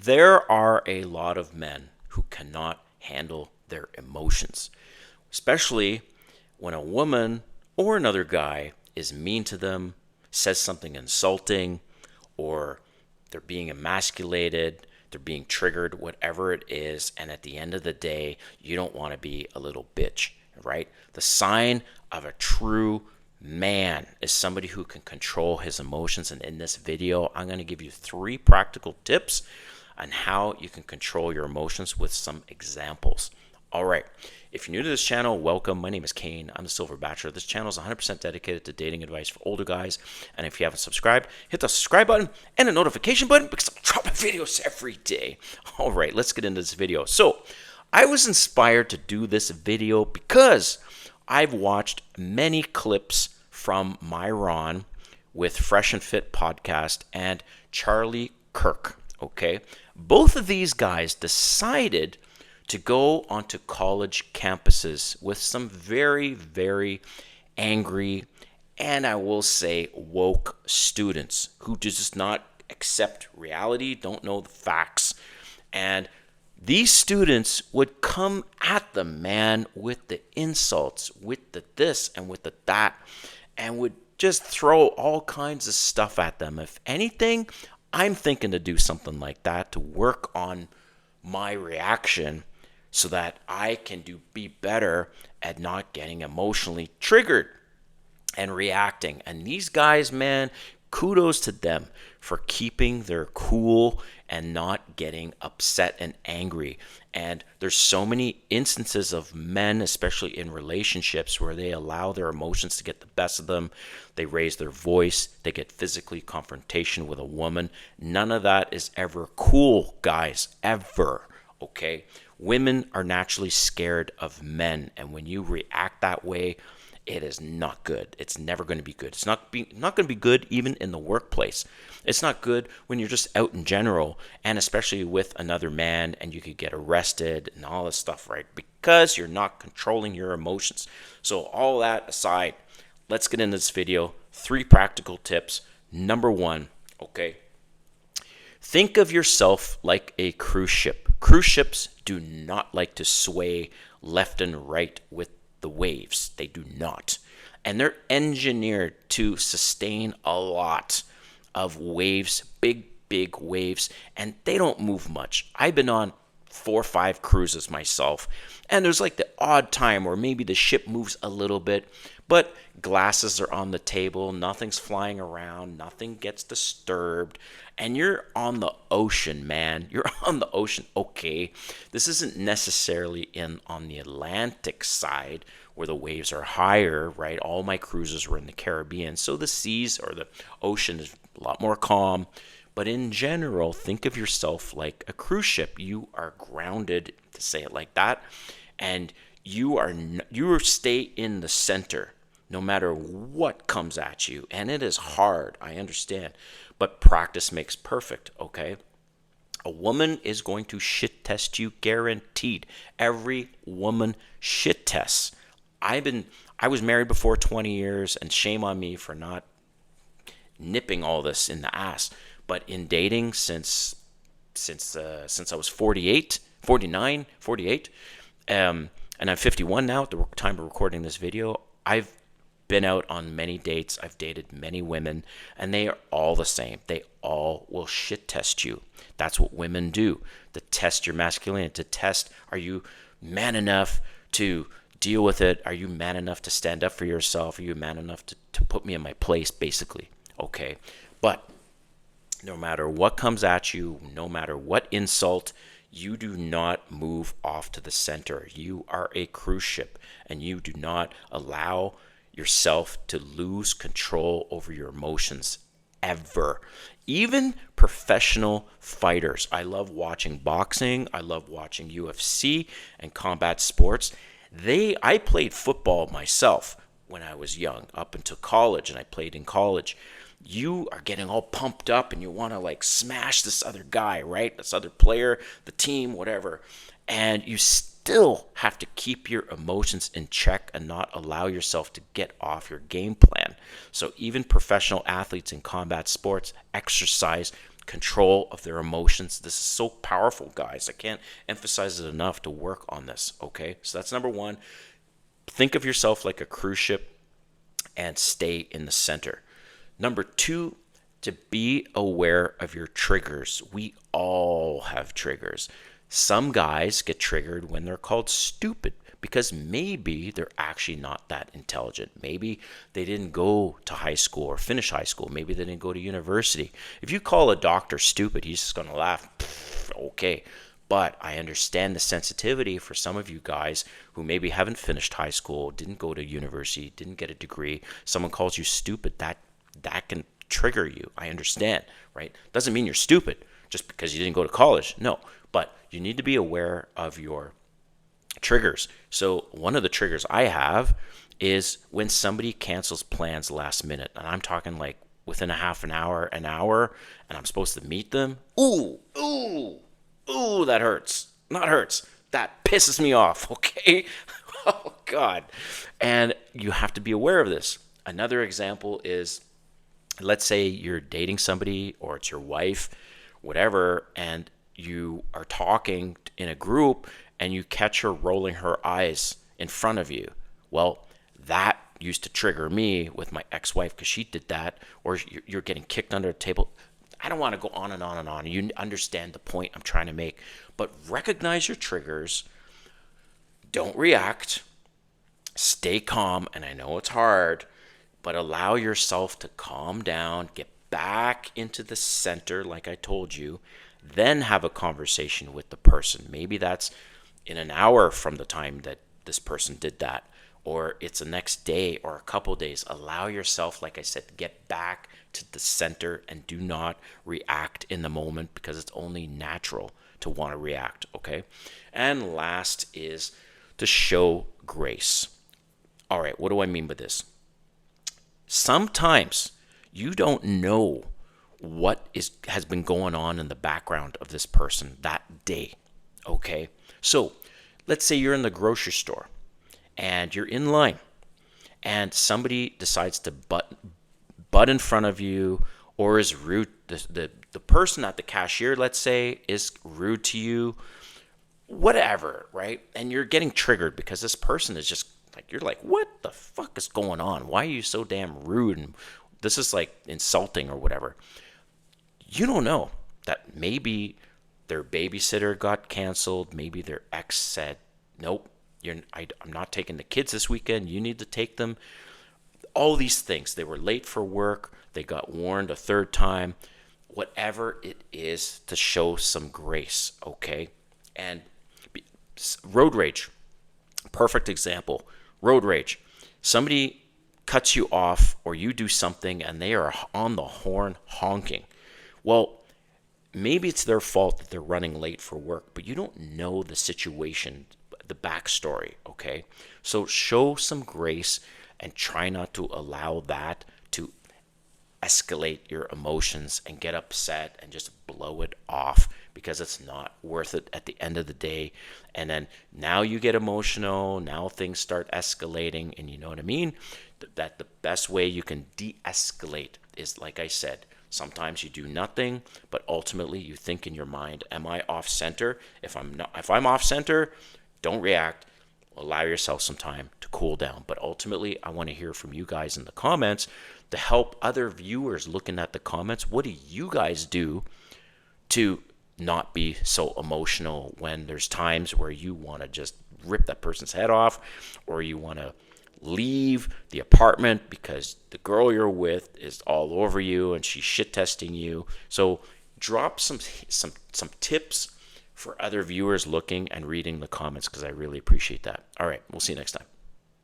There are a lot of men who cannot handle their emotions, especially when a woman or another guy is mean to them, says something insulting, or they're being emasculated, they're being triggered, whatever it is. And at the end of the day, you don't want to be a little bitch, right? The sign of a true man is somebody who can control his emotions. And in this video, I'm going to give you 3 practical tips on how you can control your emotions with some examples. All right. If you're new to this channel, welcome. My name is Kane. I'm the Silver Bachelor. This channel is 100% dedicated to dating advice for older guys. And if you haven't subscribed, hit the subscribe button and the notification button because I'm dropping videos every day. All right, let's get into this video. So I was inspired to do this video because I've watched many clips from Myron with Fresh and Fit podcast and Charlie Kirk. Okay, both of these guys decided to go onto college campuses with some very, very angry and I will say woke students who just not accept reality, don't know the facts. And these students would come at the man with the insults, with the this and with the that, and would just throw all kinds of stuff at them. If anything, I'm thinking to do something like that to work on my reaction so that I can be better at not getting emotionally triggered and reacting. And these guys, man, kudos to them for keeping their cool and not getting upset and angry. And there's so many instances of men, especially in relationships, where they allow their emotions to get the best of them. They raise their voice. They get physically confrontation with a woman. None of that is ever cool, guys, ever. Okay? Women are naturally scared of men. And when you react that way, it is not good. It's never going to be good. It's not going to be good even in the workplace. It's not good when you're just out in general, and especially with another man, and you could get arrested and all this stuff, right? Because you're not controlling your emotions. So all that aside, let's get into this video. 3 practical tips. Number 1, okay? Think of yourself like a cruise ship. Cruise ships do not like to sway left and right with the waves. They do not. And they're engineered to sustain a lot of waves, big waves, and they don't move much. I've been on 4 or 5 cruises myself, and there's like the odd time where maybe the ship moves a little bit, but glasses are on the table, nothing's flying around, nothing gets disturbed, and you're on the ocean, man. You're on the ocean. Okay, this isn't necessarily on the Atlantic side where the waves are higher, right? All my cruises were in the Caribbean, so the seas or the ocean is a lot more calm. But in general, think of yourself like a cruise ship. You are grounded, to say it like that, and you stay in the center no matter what comes at you. And it is hard, I understand, but practice makes perfect, okay? A woman is going to shit test you, guaranteed. Every woman shit tests. I was married before 20 years, and shame on me for not nipping all this in the ass. But in dating since I was 49, 48, and I'm 51 now at the time of recording this video, I've been out on many dates. I've dated many women, and they are all the same. They all will shit test you. That's what women do, to test your masculinity, to test, are you man enough to deal with it? Are you man enough to stand up for yourself? Are you man enough to put me in my place, basically? Okay, but no matter what comes at you, no matter what insult, you do not move off to the center. You are a cruise ship, and you do not allow yourself to lose control over your emotions ever. Even professional fighters. I love watching boxing. I love watching UFC and combat sports. I played football myself when I was young, up until college, and I played in college. You are getting all pumped up and you want to like smash this other guy, right? This other player, the team, whatever. And you still have to keep your emotions in check and not allow yourself to get off your game plan. So even professional athletes in combat sports exercise control of their emotions. This is so powerful, guys. I can't emphasize it enough to work on this, okay? So that's number one. Think of yourself like a cruise ship and stay in the center. Number two, to be aware of your triggers. We all have triggers. Some guys get triggered when they're called stupid because maybe they're actually not that intelligent. Maybe they didn't go to high school or finish high school. Maybe they didn't go to university. If you call a doctor stupid, he's just going to laugh. Okay. But I understand the sensitivity for some of you guys who maybe haven't finished high school, didn't go to university, didn't get a degree. Someone calls you stupid, that can trigger you. I understand, right? Doesn't mean you're stupid just because you didn't go to college. No, but you need to be aware of your triggers. So one of the triggers I have is when somebody cancels plans last minute, and I'm talking like within a half an hour, and I'm supposed to meet them. Ooh, that hurts. Not hurts. That pisses me off, okay? Oh, God. And you have to be aware of this. Another example is, let's say you're dating somebody or it's your wife, whatever, and you are talking in a group and you catch her rolling her eyes in front of you. Well, that used to trigger me with my ex-wife because she did that, or you're getting kicked under a table. I don't want to go on and on and on. You understand the point I'm trying to make. But recognize your triggers. Don't react. Stay calm. And I know it's hard, but allow yourself to calm down, get back into the center like I told you, then have a conversation with the person. Maybe that's in an hour from the time that this person did that, or it's the next day or a couple days. Allow yourself, like I said, to get back to the center and do not react in the moment because it's only natural to want to react, okay? And last is to show grace. All right, what do I mean by this? Sometimes you don't know what has been going on in the background of this person that day, okay? So let's say you're in the grocery store and you're in line and somebody decides to butt in front of you or is rude. The person at the cashier, let's say, is rude to you, whatever, right? And you're getting triggered because this person is just like, you're like, what the fuck is going on? Why are you so damn rude? And this is like insulting or whatever. You don't know that maybe their babysitter got canceled. Maybe their ex said, nope, I'm not taking the kids this weekend. You need to take them. All these things. They were late for work. They got warned a third time. Whatever it is, to show some grace, okay? And road rage, perfect example. Road rage. Somebody cuts you off or you do something and they are on the horn honking. Well, maybe it's their fault that they're running late for work, but you don't know the situation, the backstory, okay? So show some grace and try not to allow that to escalate your emotions and get upset and just blow it off because it's not worth it at the end of the day. And then now you get emotional, now things start escalating, and you know what I mean? That the best way you can de-escalate is, like I said, sometimes you do nothing, but ultimately you think in your mind, am I off center? If I'm off center, don't react. Allow yourself some time to cool down. But ultimately, I want to hear from you guys in the comments to help other viewers looking at the comments. What do you guys do to not be so emotional when there's times where you want to just rip that person's head off, or you want to leave the apartment because the girl you're with is all over you and she's shit testing you? So drop some tips for other viewers looking and reading the comments because I really appreciate that. All right, we'll see you next time.